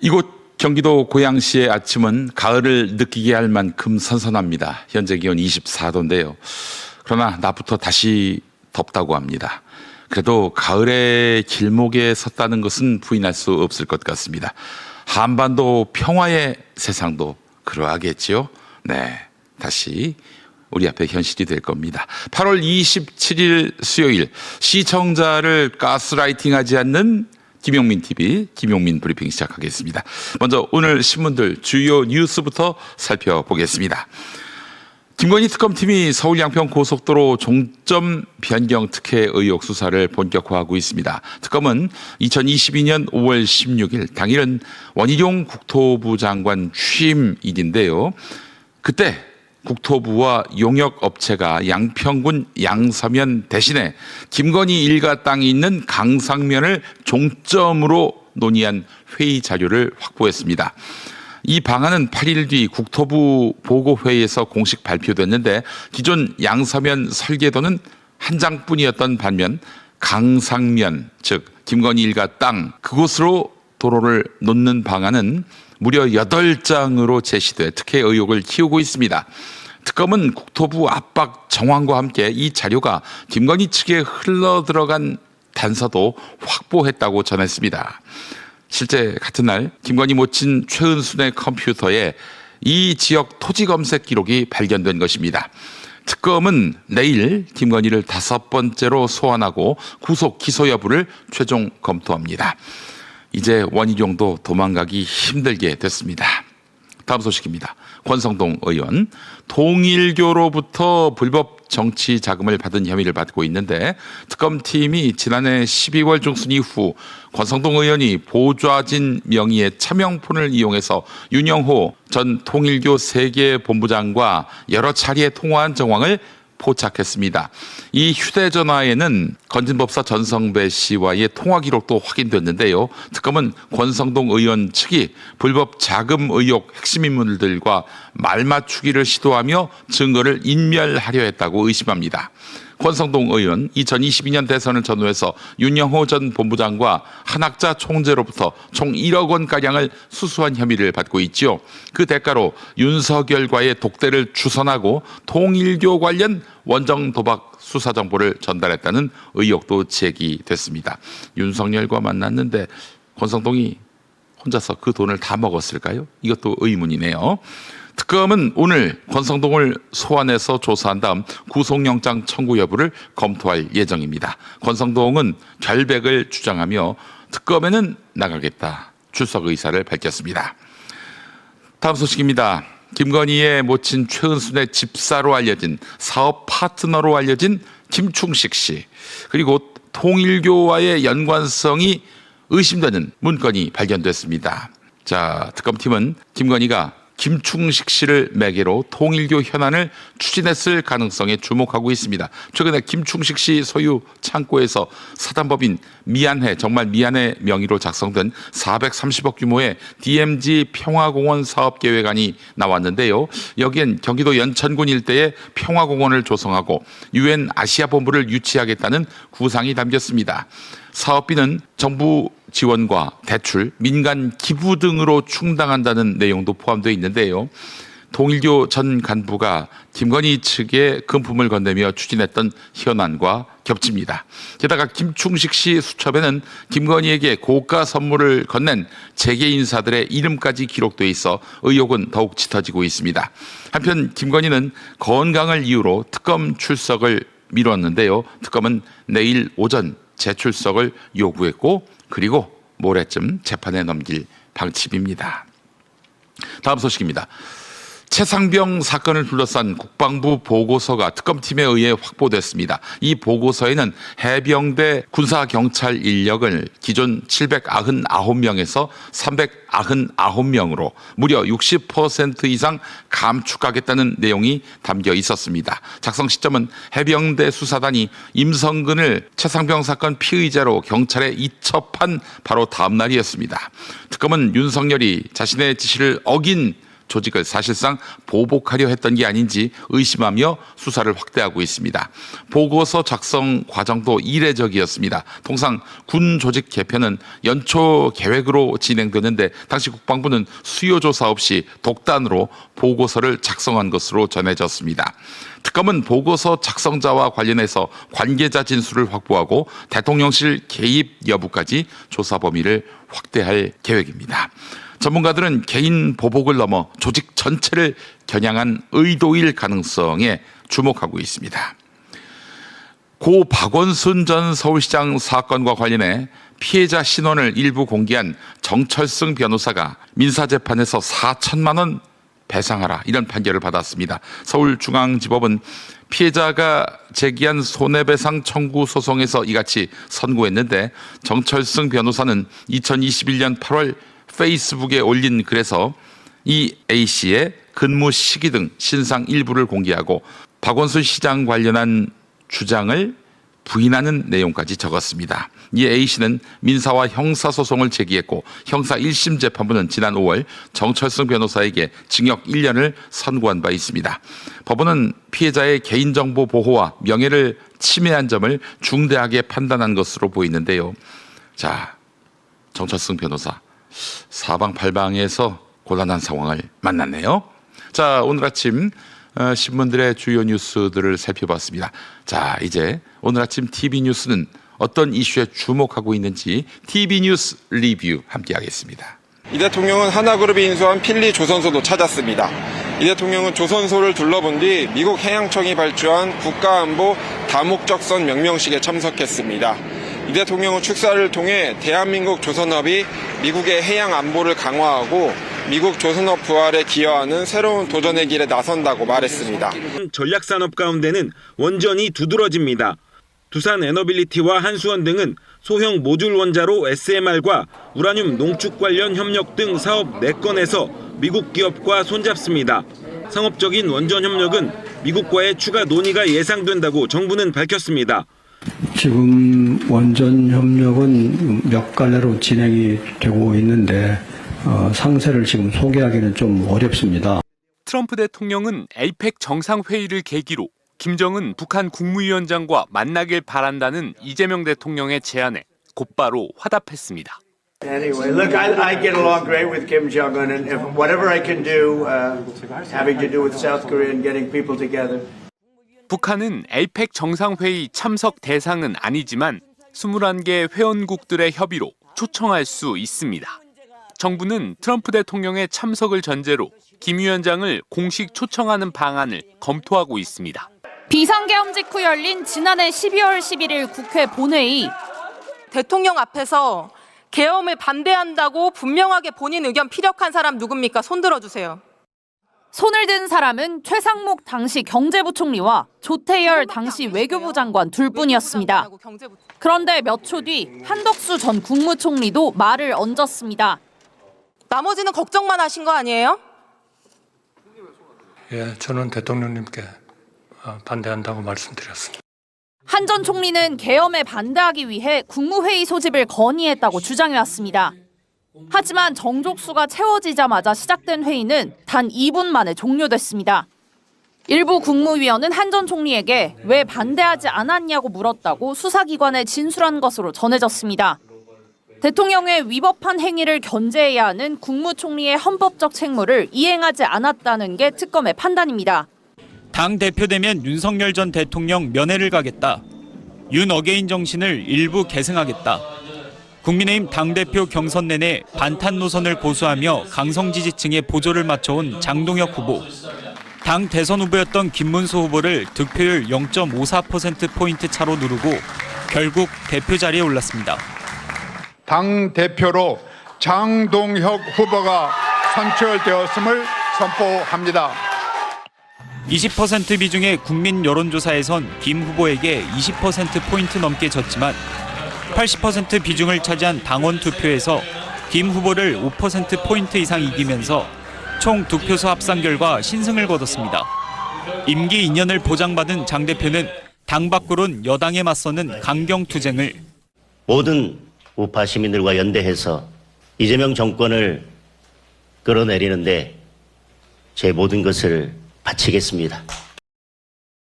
이곳 경기도 고양시의 아침은 가을을 느끼게 할 만큼 선선합니다. 현재 기온 24도인데요. 그러나 낮부터 다시 덥다고 합니다. 그래도 가을의 길목에 섰다는 것은 부인할 수 없을 것 같습니다. 한반도 평화의 세상도 그러하겠지요. 네, 다시 우리 앞에 현실이 될 겁니다. 8월 27일 수요일, 시청자를 가스라이팅하지 않는 김용민 TV, 김용민 브리핑 시작하겠습니다. 먼저 오늘 신문들 주요 뉴스부터 살펴보겠습니다. 김건희 특검팀이 서울 양평 고속도로 종점 변경 특혜 의혹 수사를 본격화하고 있습니다. 특검은 2022년 5월 16일 당일은 원희룡 국토부 장관 취임일인데요. 그때 국토부와 용역업체가 양평군 양서면 대신에 김건희 일가 땅이 있는 강상면을 종점으로 논의한 회의 자료를 확보했습니다. 이 방안은 8일 뒤 국토부 보고회의에서 공식 발표됐는데 기존 양서면 설계도는 한 장뿐이었던 반면 강상면, 즉 김건희 일가 땅 그곳으로 도로를 놓는 방안은 무려 8장으로 제시돼 특혜 의혹을 키우고 있습니다. 특검은 국토부 압박 정황과 함께 이 자료가 김건희 측에 흘러들어간 단서도 확보했다고 전했습니다. 실제 같은 날 김건희 모친 최은순의 컴퓨터에 이 지역 토지 검색 기록이 발견된 것입니다. 특검은 내일 김건희를 5번째로 소환하고 구속 기소 여부를 최종 검토합니다. 이제 원희룡도 도망가기 힘들게 됐습니다. 다음 소식입니다. 권성동 의원, 통일교로부터 불법 정치 자금을 받은 혐의를 받고 있는데 특검팀이 지난해 12월 중순 이후 권성동 의원이 보좌진 명의의 차명폰을 이용해서 윤영호 전 통일교 세계본부장과 여러 차례 통화한 정황을 포착했습니다. 이 휴대전화에는 건진법사 전성배 씨와의 통화 기록도 확인됐는데요. 특검은 권성동 의원 측이 불법 자금 의혹 핵심 인물들과 말맞추기를 시도하며 증거를 인멸하려 했다고 의심합니다. 권성동 의원 2022년 대선을 전후해서 윤영호 전 본부장과 한학자 총재로부터 총 1억 원가량을 수수한 혐의를 받고 있죠. 그 대가로 윤석열과의 독대를 주선하고 통일교 관련 원정 도박 수사 정보를 전달했다는 의혹도 제기됐습니다. 윤석열과 만났는데 권성동이 혼자서 그 돈을 다 먹었을까요? 이것도 의문이네요. 특검은 오늘 권성동을 소환해서 조사한 다음 구속영장 청구 여부를 검토할 예정입니다. 권성동은 결백을 주장하며 특검에는 나가겠다 출석 의사를 밝혔습니다. 다음 소식입니다. 김건희의 모친 최은순의 집사로 알려진 사업 파트너로 알려진 김충식 씨 그리고 통일교와의 연관성이 의심되는 문건이 발견됐습니다. 자, 특검팀은 김건희가 김충식 씨를 매개로 통일교 현안을 추진했을 가능성에 주목하고 있습니다. 최근에 김충식 씨 소유 창고에서 사단법인 미안해 정말 미안해 명의로 작성된 430억 규모의 DMZ 평화공원 사업계획안이 나왔는데요. 여기엔 경기도 연천군 일대에 평화공원을 조성하고 UN 아시아 본부를 유치하겠다는 구상이 담겼습니다. 사업비는 정부 지원과 대출, 민간 기부 등으로 충당한다는 내용도 포함되어 있는데요. 통일교 전 간부가 김건희 측에 금품을 건네며 추진했던 현안과 겹칩니다. 게다가 김충식 씨 수첩에는 김건희에게 고가 선물을 건넨 재계 인사들의 이름까지 기록돼 있어 의혹은 더욱 짙어지고 있습니다. 한편 김건희는 건강을 이유로 특검 출석을 미뤘는데요. 특검은 내일 오전 재출석을 요구했고 그리고 모레쯤 재판에 넘길 방침입니다. 다음 소식입니다. 최상병 사건을 둘러싼 국방부 보고서가 특검팀에 의해 확보됐습니다. 이 보고서에는 해병대 군사경찰 인력을 기존 799명에서 399명으로 무려 60% 이상 감축하겠다는 내용이 담겨 있었습니다. 작성 시점은 해병대 수사단이 임성근을 최상병 사건 피의자로 경찰에 이첩한 바로 다음 날이었습니다. 특검은 윤석열이 자신의 지시를 어긴 조직을 사실상 보복하려 했던 게 아닌지 의심하며 수사를 확대하고 있습니다. 보고서 작성 과정도 이례적이었습니다. 통상 군 조직 개편은 연초 계획으로 진행되는데 당시 국방부는 수요조사 없이 독단으로 보고서를 작성한 것으로 전해졌습니다. 특검은 보고서 작성자와 관련해서 관계자 진술을 확보하고 대통령실 개입 여부까지 조사 범위를 확대할 계획입니다. 전문가들은 개인 보복을 넘어 조직 전체를 겨냥한 의도일 가능성에 주목하고 있습니다. 고 박원순 전 서울시장 사건과 관련해 피해자 신원을 일부 공개한 정철승 변호사가 민사재판에서 4천만 원 배상하라 이런 판결을 받았습니다. 서울중앙지법은 피해자가 제기한 손해배상 청구 소송에서 이같이 선고했는데 정철승 변호사는 2021년 8월 페이스북에 올린 글에서 이 A씨의 근무 시기 등 신상 일부를 공개하고 박원순 시장 관련한 주장을 부인하는 내용까지 적었습니다. 이 A씨는 민사와 형사소송을 제기했고 형사 1심 재판부는 지난 5월 정철승 변호사에게 징역 1년을 선고한 바 있습니다. 법원은 피해자의 개인정보 보호와 명예를 침해한 점을 중대하게 판단한 것으로 보이는데요. 자, 정철승 변호사 사방팔방에서 곤란한 상황을 만났네요. 자, 오늘 아침 신문들의 주요 뉴스들을 살펴봤습니다. 자, 이제 오늘 아침 TV 뉴스는 어떤 이슈에 주목하고 있는지 TV 뉴스 리뷰 함께하겠습니다. 이 대통령은 하나그룹이 인수한 필리 조선소도 찾았습니다. 이 대통령은 조선소를 둘러본 뒤 미국 해양청이 발주한 국가안보 다목적선 명명식에 참석했습니다. 이 대통령은 축사를 통해 대한민국 조선업이 미국의 해양 안보를 강화하고 미국 조선업 부활에 기여하는 새로운 도전의 길에 나선다고 말했습니다. 전략산업 가운데는 원전이 두드러집니다. 두산 에너빌리티와 한수원 등은 소형 모듈 원자로 SMR과 우라늄 농축 관련 협력 등 사업 4건에서 미국 기업과 손잡습니다. 상업적인 원전 협력은 미국과의 추가 논의가 예상된다고 정부는 밝혔습니다. 지금 원전 협력은 몇 갈래로 진행이 되고 있는데 상세를 지금 소개하기는 좀 어렵습니다. 트럼프 대통령은 에이펙 정상회의를 계기로 김정은 북한 국무위원장과 만나길 바란다는 이재명 대통령의 제안에 곧바로 화답했습니다. Anyway, look, I get along great with Kim Jong-un, and if whatever I can do, having to do with South Korea and getting people together. 북한은 에이펙 정상회의 참석 대상은 아니지만 21개 회원국들의 협의로 초청할 수 있습니다. 정부는 트럼프 대통령의 참석을 전제로 김 위원장을 공식 초청하는 방안을 검토하고 있습니다. 비상계엄 직후 열린 지난해 12월 11일 국회 본회의. 대통령 앞에서 계엄을 반대한다고 분명하게 본인 의견 피력한 사람 누굽니까? 손 들어주세요. 손을 든 사람은 최상목 당시 경제부총리와 조태열 당시 외교부 장관 둘뿐이었습니다. 그런데 몇 초 뒤 한덕수 전 국무총리도 말을 얹었습니다. 나머지는 걱정만 하신 거 아니에요? 예, 저는 대통령님께 반대한다고 말씀드렸습니다. 한 전 총리는 계엄에 반대하기 위해 국무회의 소집을 건의했다고 주장해왔습니다. 하지만 정족수가 채워지자마자 시작된 회의는 단 2분 만에 종료됐습니다. 일부 국무위원은 한 전 총리에게 왜 반대하지 않았냐고 물었다고 수사기관에 진술한 것으로 전해졌습니다. 대통령의 위법한 행위를 견제해야 하는 국무총리의 헌법적 책무를 이행하지 않았다는 게 특검의 판단입니다. 당 대표되면 윤석열 전 대통령 면회를 가겠다. 윤 어게인 정신을 일부 계승하겠다. 국민의힘 당대표 경선 내내 반탄 노선을 고수하며 강성 지지층의 보조를 맞춰온 장동혁 후보. 당 대선 후보였던 김문수 후보를 득표율 0.54%포인트 차로 누르고 결국 대표 자리에 올랐습니다. 당 대표로 장동혁 후보가 선출되었음을 선포합니다. 20% 비중의 국민 여론조사에선 김 후보에게 20%포인트 넘게 졌지만 80% 비중을 차지한 당원 투표에서 김 후보를 5%포인트 이상 이기면서 총 득표수 합산 결과 신승을 거뒀습니다. 임기 2년을 보장받은 장 대표는 당 밖으론 여당에 맞서는 강경투쟁을 모든 우파 시민들과 연대해서 이재명 정권을 끌어내리는데 제 모든 것을 바치겠습니다.